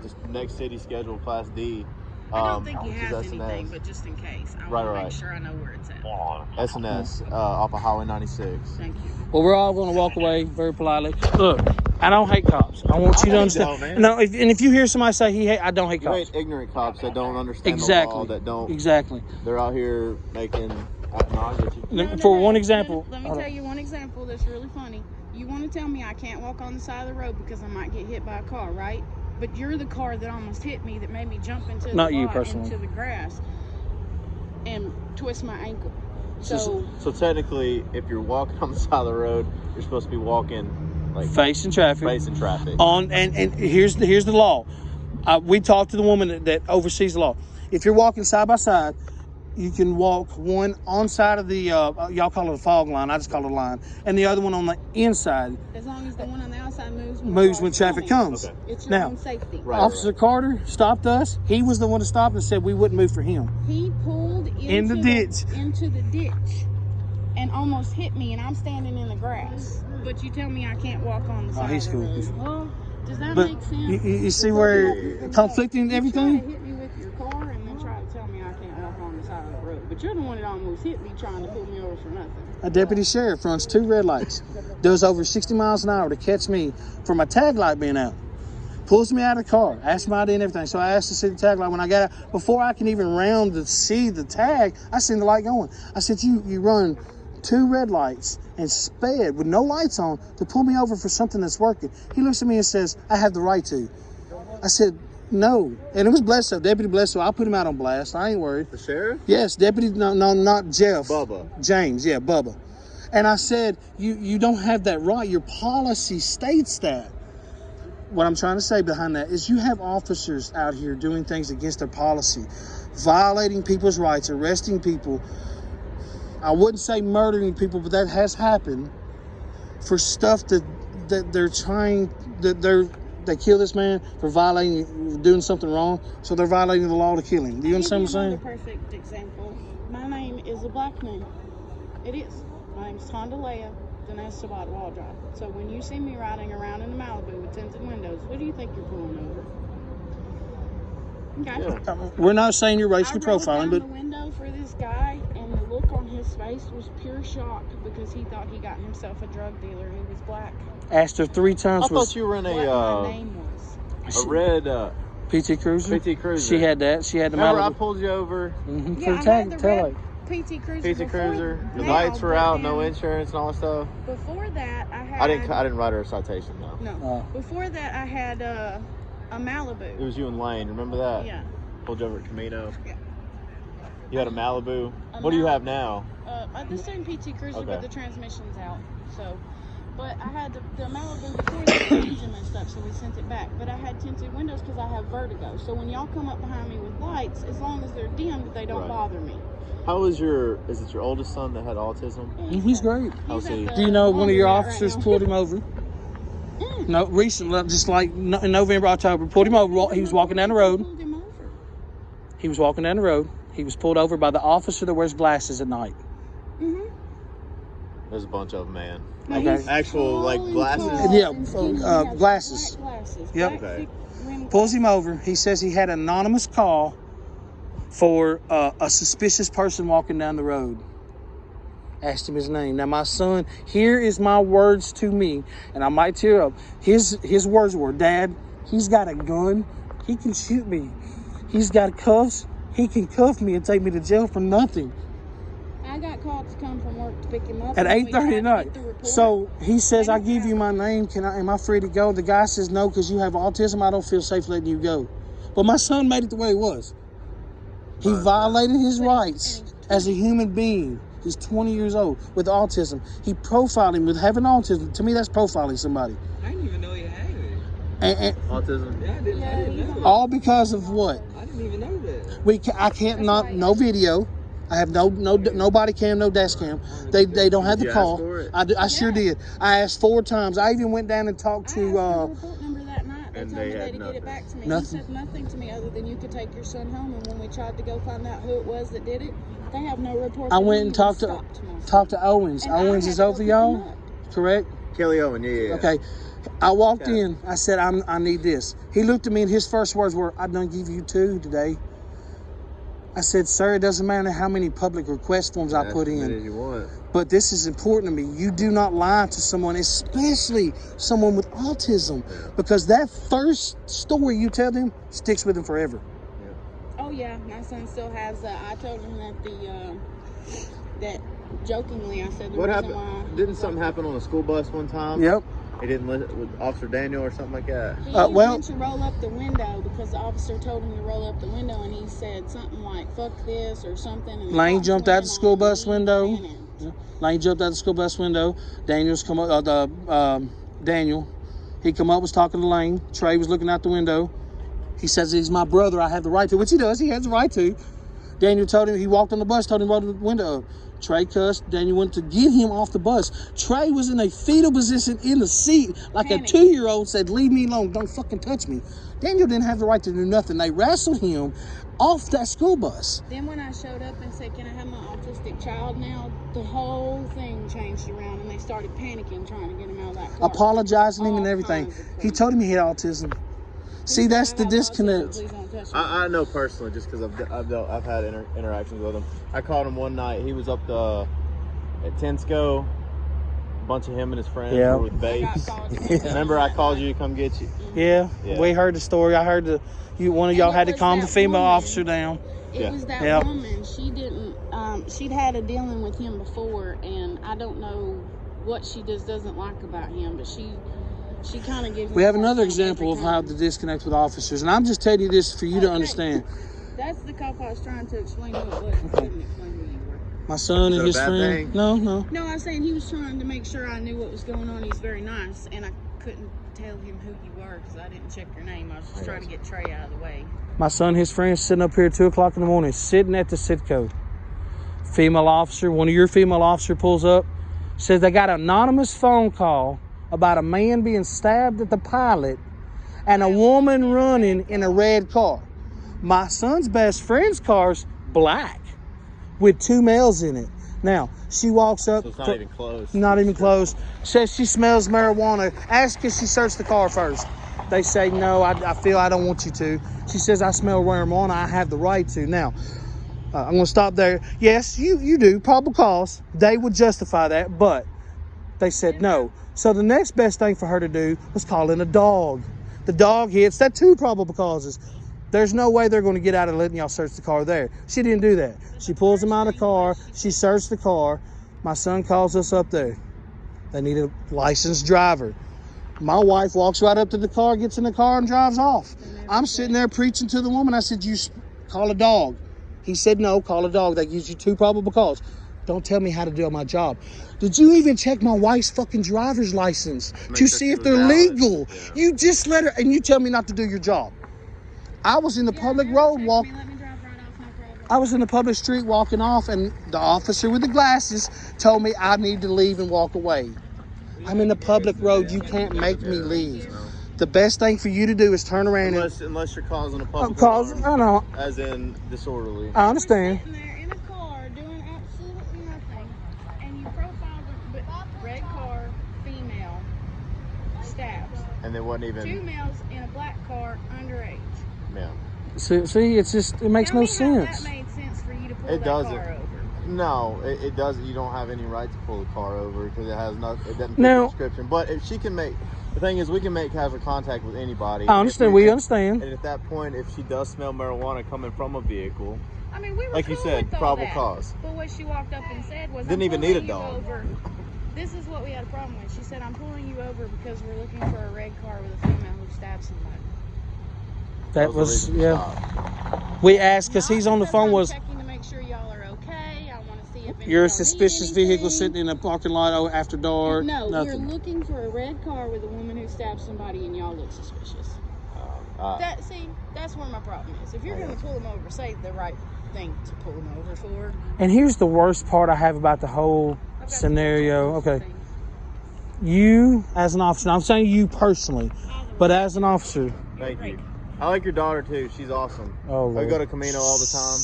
Just next city scheduled, Class D. I don't think he has anything, but just in case, I want to make sure I know where it's at. SNS off of Highway 96. Thank you. Well, we're all going to walk away very politely. Look, I don't hate cops. I want you to understand. No, if you hear somebody say I don't hate cops. You hate ignorant cops that don't understand the law, that don't. Exactly. They're out here making. For one example. Let me tell you one example that's really funny. You want to tell me I can't walk on the side of the road because I might get hit by a car, right? But you're the car that almost hit me, that made me jump into the grass and twist my ankle. So technically, if you're walking on the side of the road, you're supposed to be walking like facing traffic. And here's the law. We talked to the woman that oversees the law. If you're walking side by side, you can walk one on side of the y'all call it a fog line, I just call it a line, and the other one on the inside. As long as the one on the outside moves when traffic comes. Okay. It's your own safety. Officer Carter stopped us. He was the one that stopped and said we wouldn't move for him. He pulled into the ditch and almost hit me, and I'm standing in the grass. But you tell me I can't walk on the side he's of the cool. road. Well, does that make sense? You see where conflicting everything? You try to hit me with your car and then try to tell me I can't walk on the side of the road. But you're the one that almost hit me trying to pull me over for nothing. A deputy sheriff runs 2 red lights, does over 60 miles an hour to catch me for my tag light being out. Pulls me out of the car, asks my ID and everything. So I asked to see the tag light. When I got out, before I can even round to see the tag, I seen the light going. I said, you run 2 red lights and sped with no lights on to pull me over for something that's working. He looks at me and says, I have the right to. I said, no. And it was Bledsoe, Deputy Bledsoe. I'll put him out on blast. I ain't worried. The sheriff? Yes, Deputy, no, not Jeff. Bubba. James, yeah, Bubba. And I said, you don't have that right. Your policy states that. What I'm trying to say behind that is you have officers out here doing things against their policy, violating people's rights, arresting people. I wouldn't say murdering people, but that has happened for stuff that they're trying, they kill this man for doing something wrong, so they're violating the law to kill him. Do you understand what I'm saying? Perfect example. My name is a black name. It is. My name's Tondalea Dinesh Sabat Waldrop. So when you see me riding around in the Malibu with tinted windows, what do you think you're pulling over? Okay. Yeah. We're not saying you're racially profiling, but the window for this guy, and the look on his face was pure shock because he thought he got himself a drug dealer who was black. Asked her 3 times. I thought you were in my name was. A red PT Cruiser. PT Cruiser. She had that. She had the Remember, Malibu. I pulled you over. Mm-hmm. For the tag, tail PT Cruiser. PT Cruiser. Your lights were out, no insurance and all that stuff. Before that, I didn't write her a citation though. No. Before that, I had a Malibu. It was you and Lane. Remember that? Yeah. Pulled you over at Camino. Yeah. You had a Malibu. What do you have now? The same PT Cruiser, but the transmission's out. So, but I had the Malibu before the engine messed up, so we sent it back. But I had tinted windows because I have vertigo. So when y'all come up behind me with lights, as long as they're dimmed, they don't bother me. How is is it your oldest son that had autism? Yeah, he's great. How's he? Do you know one of your officers pulled him over? No, recently, just like in November, October, pulled him over. He was walking down the road. He was walking down the road. He was pulled over by the officer that wears glasses at night. Mm-hmm. There's a bunch of them, man. Okay. Actual, like, glasses? Yeah, glasses. Yep. Okay. Pulls him over. He says he had an anonymous call for a suspicious person walking down the road. Asked him his name. Now, my son, here is my words to me, and I might tear up. His words were, Dad, he's got a gun. He can shoot me. He's got cuffs. He can cuff me and take me to jail for nothing. I got called to come from work to pick him up at 8:30 at night. So he says, I give you my name. Am I free to go? The guy says, no, because you have autism. I don't feel safe letting you go. But my son made it the way it was. He violated his rights as a human being. He's 20 years old with autism. He profiled him with having autism. To me, that's profiling somebody. I didn't even know he had it. And autism? Yeah, I didn't know. All because of what? I didn't even know that. I can't no video. I have no body cam, no dash cam. They don't have the call. I sure did. I asked 4 times. I even went down and talked to. report number that night. They told me had to get it back to me. Nothing. He said nothing to me other than you could take your son home. And when we tried to go find out who it was that did it, they have no report. I went and talked to Owens. Owens is over y'all, correct? Kelly Owen, yeah. Okay. I walked in. I said, I need this. He looked at me and his first words were, I done give you 2 today. I said, sir, it doesn't matter how many public request forms I put in. You want. But this is important to me. You do not lie to someone, especially someone with autism, because that first story you tell them sticks with them forever. Oh yeah, my son still has. I told him that that jokingly I said what happened? Didn't something happen on a school bus one time? Yep. He didn't let with Officer Daniel or something like that. He went to roll up the window because the officer told him to roll up the window, and he said something like "fuck this" or something. And Lane jumped out the school bus window. Lane jumped out the school bus window. Daniel's come up. Daniel, he come up, was talking to Lane. Trey was looking out the window. He says he's my brother. I have the right to, which he does. He has the right to. Daniel told him, he walked on the bus, told him to roll the window up. Trey cussed. Daniel went to get him off the bus. Trey was in a fetal position in the seat, like a 2-year-old said, leave me alone, don't fucking touch me. Daniel didn't have the right to do nothing. They wrestled him off that school bus. Then when I showed up and said, can I have my autistic child now, the whole thing changed around and they started panicking trying to get him out of that car. Apologizing him and everything. He told him he had autism. See, that's the disconnect. I know personally, just because I've had interactions with him. I called him one night. He was up at Tensco. A bunch of him and his friends were with vapes. Remember, I called you to come get you. Yeah, we heard the story. I heard one of y'all had to calm the female officer down. It was that woman. She didn't. She'd had a dealing with him before, and I don't know what she doesn't like about him, but she kind of gives me. We have another example of how the disconnect with officers, and I'm just telling you this for you to understand. That's the cop I was trying to explain to it, but he couldn't explain to me anywhere. My son and his friend. No. No, I was saying he was trying to make sure I knew what was going on. He's very nice, and I couldn't tell him who you were because I didn't check your name. I was just trying to get Trey out of the way. My son and his friends sitting up here at 2 o'clock in the morning, sitting at the Citco. Female officer, one of your female officer pulls up, says they got an anonymous phone call about a man being stabbed at the pilot and a woman running in a red car. My son's best friend's car's black with 2 males in it. Now, she walks up. So it's not even close. Not even close. Says she smells marijuana. Ask if she searched the car first. They say, no, I feel I don't want you to. She says, I smell marijuana. I have the right to. Now, I'm going to stop there. Yes, you do. Probable cause. They would justify that, but they said no. So the next best thing for her to do was call in a dog. The dog hits. That's 2 probable causes. There's no way they're going to get out of letting y'all search the car there. She didn't do that. She pulls him out of the car. She searched the car. My son calls us up there. They need a licensed driver. My wife walks right up to the car, gets in the car, and drives off. I'm sitting there preaching to the woman. I said, you call a dog. He said, no, call a dog. That gives you 2 probable cause. Don't tell me how to do my job. Did you even check my wife's fucking driver's license to see if they're legal? Yeah. You just let her, and you tell me not to do your job. I was in the public road walk. I was in the public street walking off, and the officer with the glasses told me I need to leave and walk away. I'm in the public road. You can't make me leave. The best thing for you to do is turn around. Unless you're causing a public alarm, I know. As in disorderly. I understand. Sitting there in a car doing absolutely nothing, and you profiled a red car, female, stabs. And there wasn't even 2 males in a black car, underage. Yeah. See, it's just, it makes no sense. That made sense for you to pull that doesn't. car over. No, it doesn't. You don't have any right to pull the car over because it doesn't fit the description. But if she can make, the thing is, we can make casual contact with anybody. I understand. We understand. And at that point, if she does smell marijuana coming from a vehicle, I mean, we were like you said, probable cause. But what she walked up and said was, didn't even need a dog. This is what we had a problem with. She said, I'm pulling you over because we're looking for a red car with a female who stabbed somebody. That was we asked because he's on the phone. Was checking to make sure y'all are okay. I want to see if you're a suspicious vehicle sitting in a parking lot after dark. No, nothing. We're looking for a red car with a woman who stabbed somebody, and y'all look suspicious. That's where my problem is. If you're going to pull them over, say the right thing to pull them over for. And here's the worst part I have about the whole scenario. Okay, you as an officer, I'm saying you personally, but as an officer. Thank you. I like your daughter too. She's awesome. Oh, Lord. I go to Camino all the time.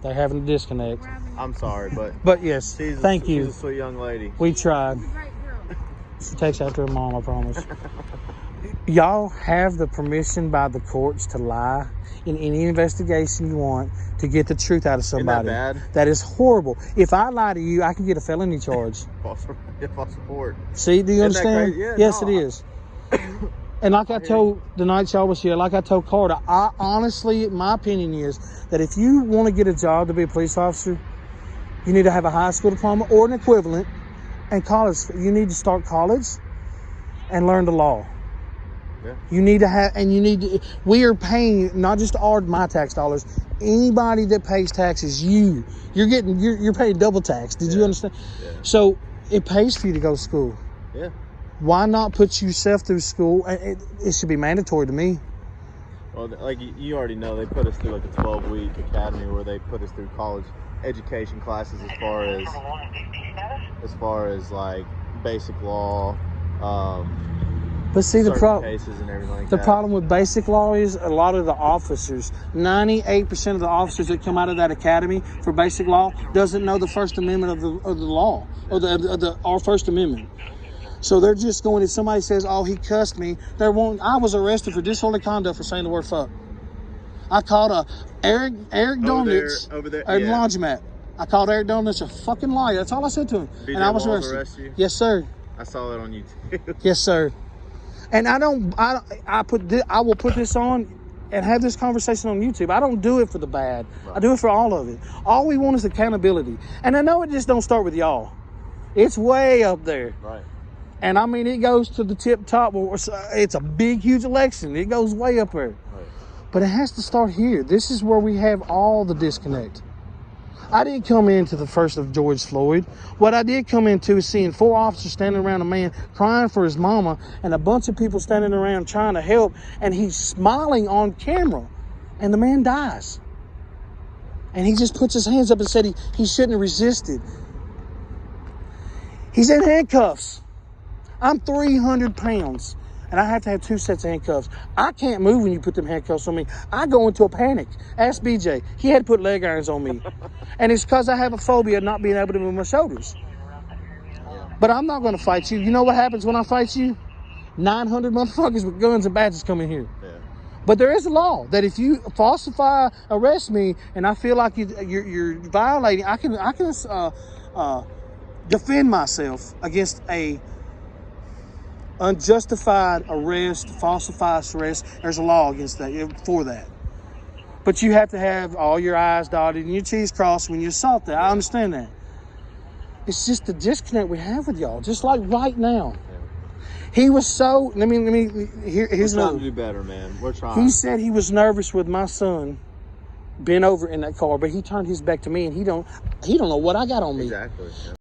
They're having a disconnect. I'm sorry, but yes, she's thank you. She's a sweet young lady. We tried. She's a great girl. She takes after her mom, I promise. Y'all have the permission by the courts to lie in any investigation you want to get the truth out of somebody. Isn't that bad? That is horrible. If I lie to you, I can get a felony charge. False report. See, do you understand? Yeah, yes, no, it is. And like I told the night y'all was here, like I told Carter, I honestly, my opinion is that if you want to get a job to be a police officer, you need to have a high school diploma or an equivalent, and college. You need to start college and learn the law. Yeah. You need to have, and you need to, we are paying not just my tax dollars, anybody that pays taxes, you're paying double tax. Did you understand? Yeah. So it pays for you to go to school. Yeah. Why not put yourself through school? It should be mandatory to me. Well, like you already know, they put us through like a 12-week academy where they put us through college education classes as far as like basic law, but see, the cases and everything like the that. problem with basic law is a lot of the officers, 98% of the officers that come out of that academy for basic law doesn't know the First Amendment of the law or our First Amendment. So they're just going, if somebody says, oh, he cussed me, I was arrested for disorderly conduct for saying the word fuck. I called Eric Donitz over there, at the laundromat. I called Eric Donitz a fucking liar. That's all I said to him. BJ and I was Walls arrested. Arrest you? Yes, sir. I saw that on YouTube. Yes, sir. And I will put this on and have this conversation on YouTube. I don't do it for the bad. Right. I do it for all of it. All we want is accountability. And I know it just don't start with y'all. It's way up there. Right. And I mean, it goes to the tip top. It's a big, huge election. It goes way up there. Right. But it has to start here. This is where we have all the disconnect. I didn't come into the first of George Floyd. What I did come into is seeing 4 officers standing around a man crying for his mama and a bunch of people standing around trying to help. And he's smiling on camera. And the man dies. And he just puts his hands up and said he shouldn't have resisted. He's in handcuffs. I'm 300 pounds, and I have to have 2 sets of handcuffs. I can't move when you put them handcuffs on me. I go into a panic. Ask BJ. He had to put leg irons on me. And it's because I have a phobia of not being able to move my shoulders. But I'm not going to fight you. You know what happens when I fight you? 900 motherfuckers with guns and badges come in here. Yeah. But there is a law that if you falsify, arrest me, and I feel like you're violating, I can defend myself against a unjustified arrest, falsified arrest. There's a law against that, for that. But you have to have all your I's dotted and your T's crossed when you assault that. I understand that. It's just the disconnect we have with y'all, just like right now. He was so, here's We're trying to do better, man. We're trying. He said he was nervous with my son bent over in that car, but he turned his back to me and he don't know what I got on me. Exactly. Yeah.